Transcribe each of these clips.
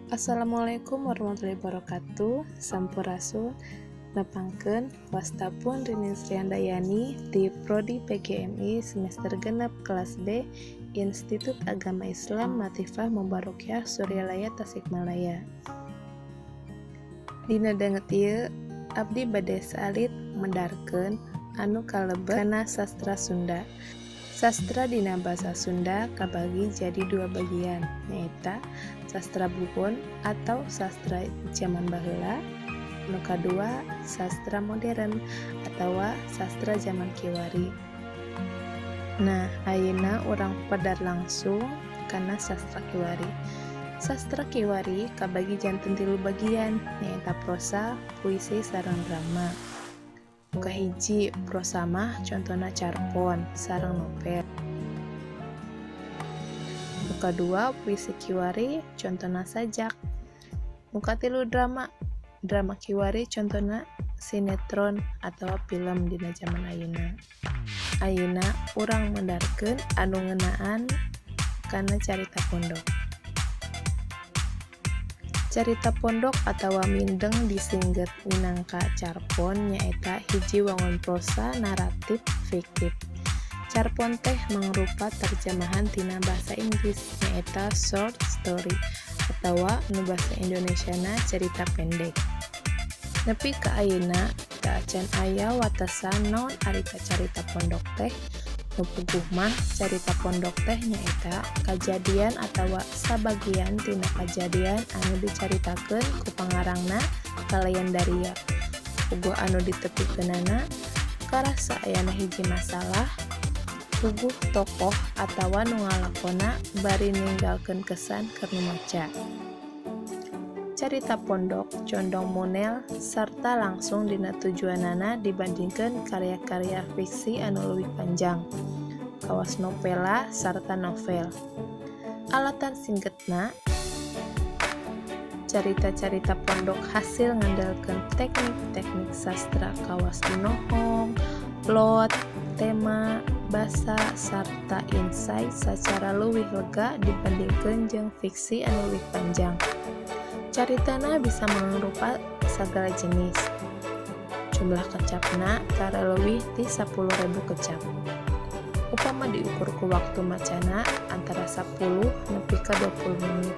Assalamualaikum warahmatullahi wabarakatuh. Sampurasun nepangkeun wastapun Rini Sriandayani di Prodi PGMI semester genep kelas B Institut Agama Islam Latifah Mubarakah Suryalaya Tasikmalaya. Dina danget ieu abdi bade salit mendarkeun anu kalebet kana sastra Sunda. Sastra dina basa Sunda kabagi jadi dua bagian, nyaeta sastra buhun atau sastra zaman baheula, nu kadua sastra modern atau sastra zaman kiwari. Nah, ayeuna urang pedar langsung kana sastra kiwari. Sastra kiwari kabagi janten 3 bagian, nyaeta prosa, puisi, sareng drama. Kahiji prosa mah contona carpon sareng novel. Muka 2 puisi kiwari contona sajak. Muka 3 drama kiwari contona sinetron atau film dina zaman ayeuna. Ayeuna urang mendarkeun anu ngeunaan kana carita pondok. Carita pondok atawa mindeng disingget minangka carpon nyaeta hiji wangun prosa naratif fiktif. Carpon teh mangrupa terjemahan tina basa Inggris nyaeta short story atawa nu basa Indonesiana cerita pendek. Nepi ka ayeuna teu acan aya watasan naon arita carita pondok teh. Nu puguh mah carita pondok teh nyaeta kajadian atawa sabagian tina kajadian anu dicaritakeun ku pangarangna kalayan daria. Puguh anu ditepikeunana karasa ayana hiji masalah, puguh tokoh atawa nu ngalakonna bari ninggalkeun kesan keur nu maca. Carita pondok condong monel sarta langsung dina tujuanana dibandingkeun karya-karya fiksi anu leuwih panjang, kawas novela sarta novel. Alatan singketna, carita-carita pondok hasil ngandalkeun teknik-teknik sastra kawas nohong, plot, tema, basa, sarta insight sacara leuwih lega dibandingkeun jeung fiksi anu leuwih panjang. Caritana bisa mangrupa sagala jenis. Jumlah kecapna tara leuwih ti 10.000 kecap. Upama diukur ku waktu macana antara 10 nepi ka 20 menit.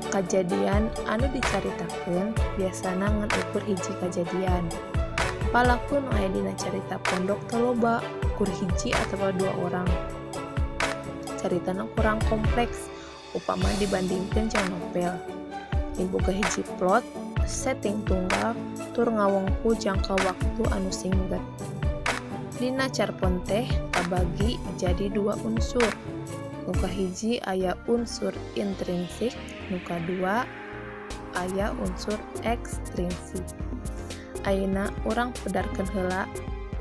Kajadian anu dicaritakeun biasana ngan ukur hiji kajadian. Palaku nu aya dina carita pondok teu loba, ukur hiji atawa 2 orang. Caritana kurang kompleks upama dibandingkeun jeung novel. Boga hiji plot, setting tunggal, tur ngawengku jangka waktu anu singget. Dina carpon teh kabagi jadi 2 unsur. Nu kahiji aya unsur intrinsik, nu kadua aya unsur ekstrinsik. Ayeuna urang pedarkeun heula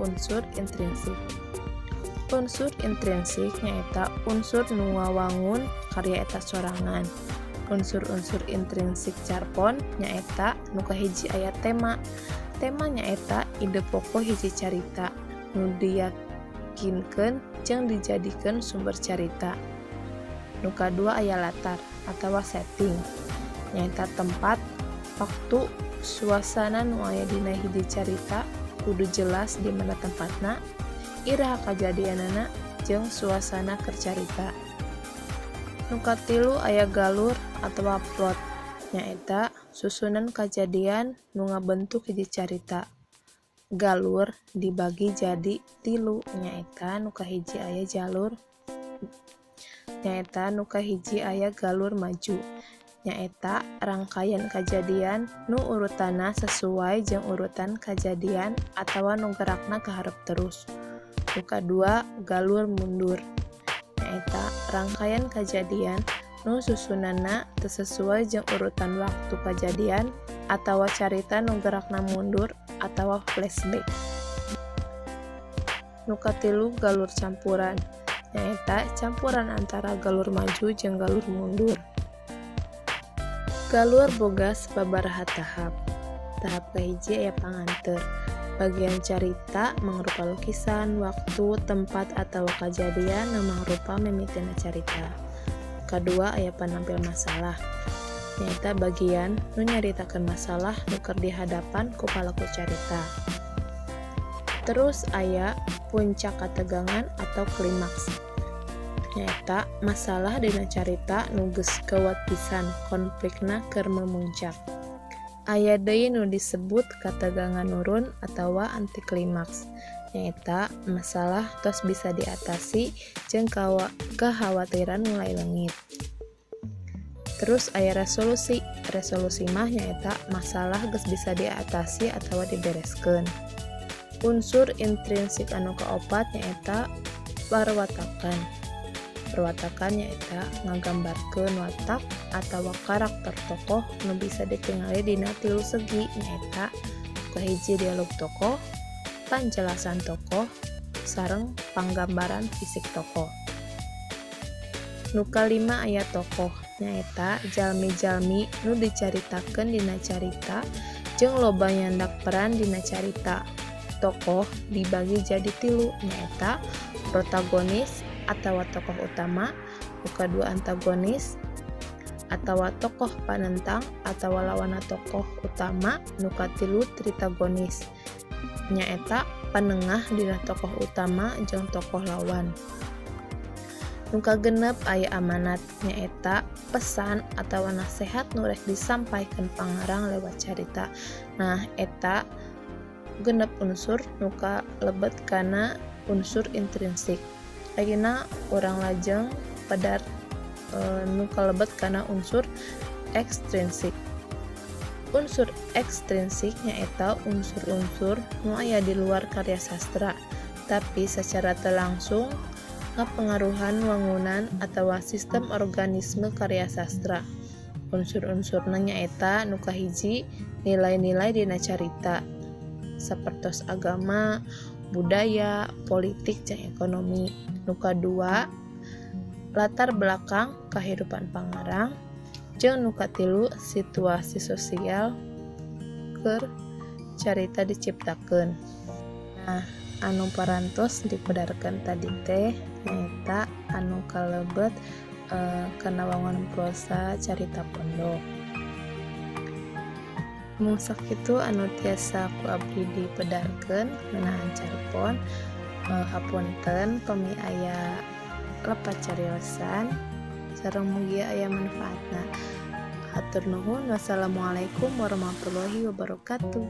unsur intrinsik. Unsur intrinsik nyaeta unsur nu ngawangun karya eta sorangan. Unsur-unsur intrinsik carpon nyaeta nu kahiji aya tema. Tema nyaeta ide pokok hiji carita nu diyakinkeun jeung dijadikeun sumber carita. Nu kadua aya latar atawa setting nyaeta tempat, waktu, suasana nu aya dina hiji carita kudu jelas di mana tempatna, iraha kajadianana jeung suasana keur carita. Nu katilu aya galur atawa plot nyaeta susunan kajadian nu ngabentuk hiji carita. Galur dibagi jadi 3 nyaeta nu kahiji aya galur maju nyaeta rangkaian kajadian nu urutanna sesuai jeung urutan kajadian atawa nu gerakna ka hareup terus. Nu kadua galur mundur nyaeta rangkaian kajadian nu susunanna teu sesuai jeung urutan waktu kajadian atawa carita nu gerakna mundur atawa flashback. Nu katilu galur campuran nyaeta campuran antara galur maju jeung galur mundur. Galur boga sababaraha tahap. Tahap kahiji aya panganteur. Bagian carita mangrupa lukisan, waktu, tempat, atau kejadian nu mangrupa mimitina carita. Kadua aya panampil masalah. nyaeta bagian nu nyaritakeun masalah nu keur dihadapan ku palaku carita. Terus aya puncak kategangan atau klimaks. Nyaeta masalah dina carita nu geus gawat pisan, konflikna keur memuncak. Aya deui nu disebut kategangan nurun atawa antiklimaks. Nyaeta masalah tos bisa diatasi jeung kekhawatiran mulai leungit. Terus aya resolusi. Resolusi mah nyaeta masalah geus bisa diatasi atawa dibereskeun. Unsur intrinsik anu kaopat nyaeta parwatakan. Perwatakan nyaeta ngagambarkeun watak atawa karakter tokoh nu bisa ditingali dina 3 segi nyaeta kahiji dialog tokoh, panjelasan tokoh, sareng panggambaran fisik tokoh. Nu kalima aya tokoh nyaeta jalmi-jalmi nu dicaritakeun dina carita jeung loba nyandak peran dina carita. Tokoh dibagi jadi 3 nyaeta protagonis atawa tokoh utama, nu kadua antagonis atawa tokoh panentang atawa lawana tokoh utama, nu katilu tritagonis nyaeta panengah dina tokoh utama jeung tokoh lawan. Nu kagenep aya amanat nyaeta pesan atawa nasehat nu rek disampaikeun pangarang lewat carita. Nah eta genep unsur nu kalebet kana unsur intrinsik. Ayeuna urang lajeng pedar nu kalebet kana unsur ekstrinsik. Unsur ekstrinsik nyaeta unsur-unsur nu aya di luar karya sastra, tapi secara teu langsung ngapengaruhan wangunan atawa sistem organisme karya sastra. Unsur-unsurna nyaeta nu kahiji nilai-nilai dina carita, sapertos agama, budaya, politik, jeung ekonomi. Nu kadua latar belakang kahirupan pangarang, jeung nu katilu situasi sosial keur carita diciptakeun. Nah, anu parantos dipedarkeun tadi teh nyaeta anu kalebet kana wangun prosa carita pondok. Mung sakitu anu tiasa ku abdi dipedarkeun ngeunaan carpon. Hapunten pami aya lepat cariosan sareng mugi aya manfaatna. Hatur nuhun. Wassalamualaikum warahmatullahi wabarakatuh.